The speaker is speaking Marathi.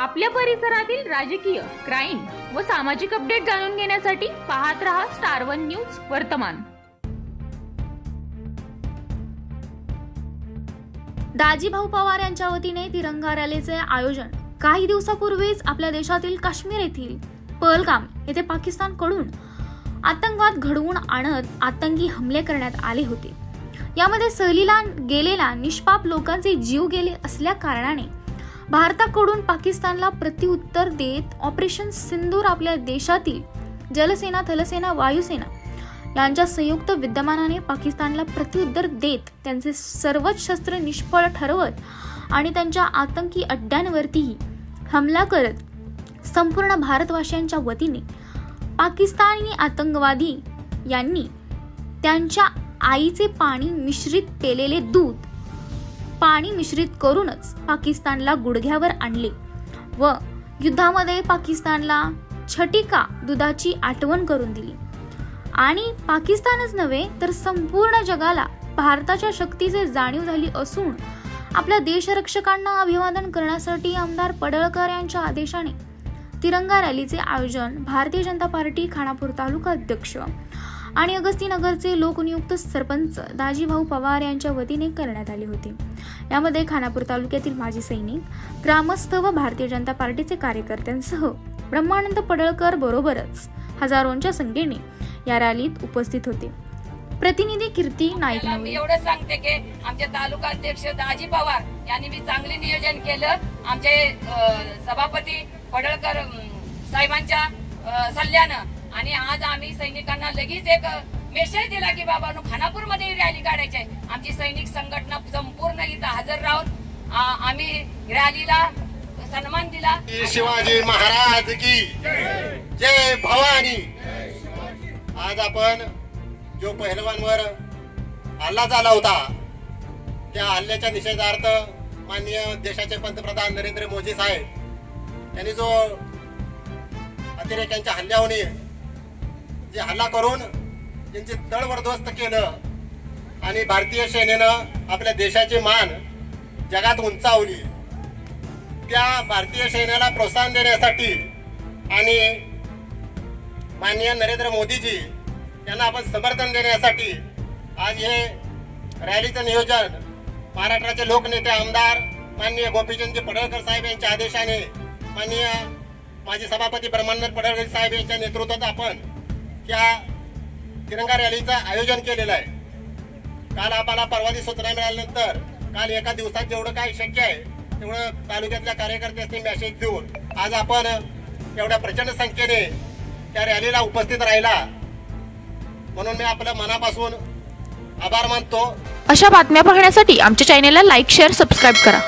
आपल्या परिसरातील राजकीय, क्राईम व सामाजिक अपडेट जाणून घेण्यासाठी पाहत रहा स्टार वन न्यूज वर्तमान। दाजीभाऊ पवार यांच्या वतीने तिरंगा रॅलीचे आयोजन काही दिवसापूर्वीच आपल्या देशातील काश्मीर येथील पहलगाम येथे पाकिस्तानकडून आतंकवाद घडवून आणत आतंकी हमले करण्यात आले होते। यामध्ये सहलीला गेलेल्या निष्पाप लोकांचे जीव गेले असल्या कारणाने भारताकडून पाकिस्तानला प्रत्युत्तर देत ऑपरेशन सिंदूर आपल्या देशातील जलसेना, थलसेना, वायुसेना यांच्या संयुक्त विद्यमानाने पाकिस्तानला प्रत्युत्तर देत त्यांचे सर्वच शस्त्र निष्फळ ठरवत आणि त्यांच्या आतंकी अड्ड्यांवरतीही हमला करत संपूर्ण भारतवासियांच्या वतीने पाकिस्तानी आतंकवादी यांनी त्यांच्या आईचे पाणी मिश्रित केलेले दूध पाणी मिश्रित करूनच पाकिस्तानला गुडघ्यावर आणले व युद्धामध्ये पाकिस्तानला छटिका दुधाची आठवण करून दिली आणि पाकिस्तानच नव्हे तर संपूर्ण जगाला भारताच्या शक्तीचे जाणीव झाली असून आपल्या देशरक्षकांना अभिवादन करण्यासाठी आमदार पडळकर यांच्या आदेशाने तिरंगा रॅलीचे आयोजन भारतीय जनता पार्टी खानापूर तालुका अध्यक्ष आणि अगस्तीनगरचे लोकनियुक्त सरपंच दाजीभाऊ पवार यांच्या वतीने करण्यात आले होते। यामध्ये खानापूर तालुक्यातील माजी सैनिक, ग्रामस्थ व भारतीय जनता पार्टीचे कार्यकर्त्यांसह ब्रह्मानंद पडळकर बरोबरच हजारोंच्या संख्येने या रॅलीत उपस्थित होते। प्रतिनिधी कीर्ती नाईक। मी एवढं सांगते की आमचे तालुका अध्यक्ष दाजी पवार यांनी मी चांगले नियोजन केलं। आमचे सभापती पडळकर साहेबांच्या सल्ल्यानं आणि आज आम्ही सैनिकांना लगेच एक मेसेज दिला की बाबांनो खानापूर मध्ये रॅली काढायची आहे। आमची सैनिक संघटना संपूर्ण इथं हजर राहून आम्ही रॅलीला सन्मान दिला। शिवाजी महाराज की जय भवानी। आज आपण जो पहलवानवर हल्ला झाला होता त्या हल्ल्याच्या निषेधार्थ माननीय देशाचे पंतप्रधान नरेंद्र मोदी साहेब यांनी जो अतिरेक्यांच्या हल्ल्याने जे हल्ला करून त्यांचे तळ उद्ध्वस्त केलं आणि भारतीय सेनेनं आपल्या देशाची मान जगात उंचावली, त्या भारतीय सैन्याला प्रोत्साहन देण्यासाठी आणि माननीय नरेंद्र मोदीजी यांना आपण समर्थन देण्यासाठी आज हे रॅलीचं नियोजन महाराष्ट्राचे लोकनेते आमदार माननीय गोपीचंदजी पडळकर साहेब यांच्या आदेशाने माननीय माजी सभापती ब्रह्मानंद पडळकर साहेब यांच्या नेतृत्वात आपण या तिरंगा रॅलीचं आयोजन केलेलं आहे। काल आम्हाला परवादी सूचना मिळाल्यानंतर काल एका दिवसात जेवढं काय शक्य आहे तेवढं तालुक्यातल्या कार्यकर्त्यांनी मेसेज देऊन आज आपण एवढ्या प्रचंड संख्येने त्या रॅलीला उपस्थित राहिला म्हणून मी आपल्या मनापासून आभार मानतो। अशा बातम्या पाहण्यासाठी आमच्या चॅनेलला लाईक, शेअर, सबस्क्राईब करा।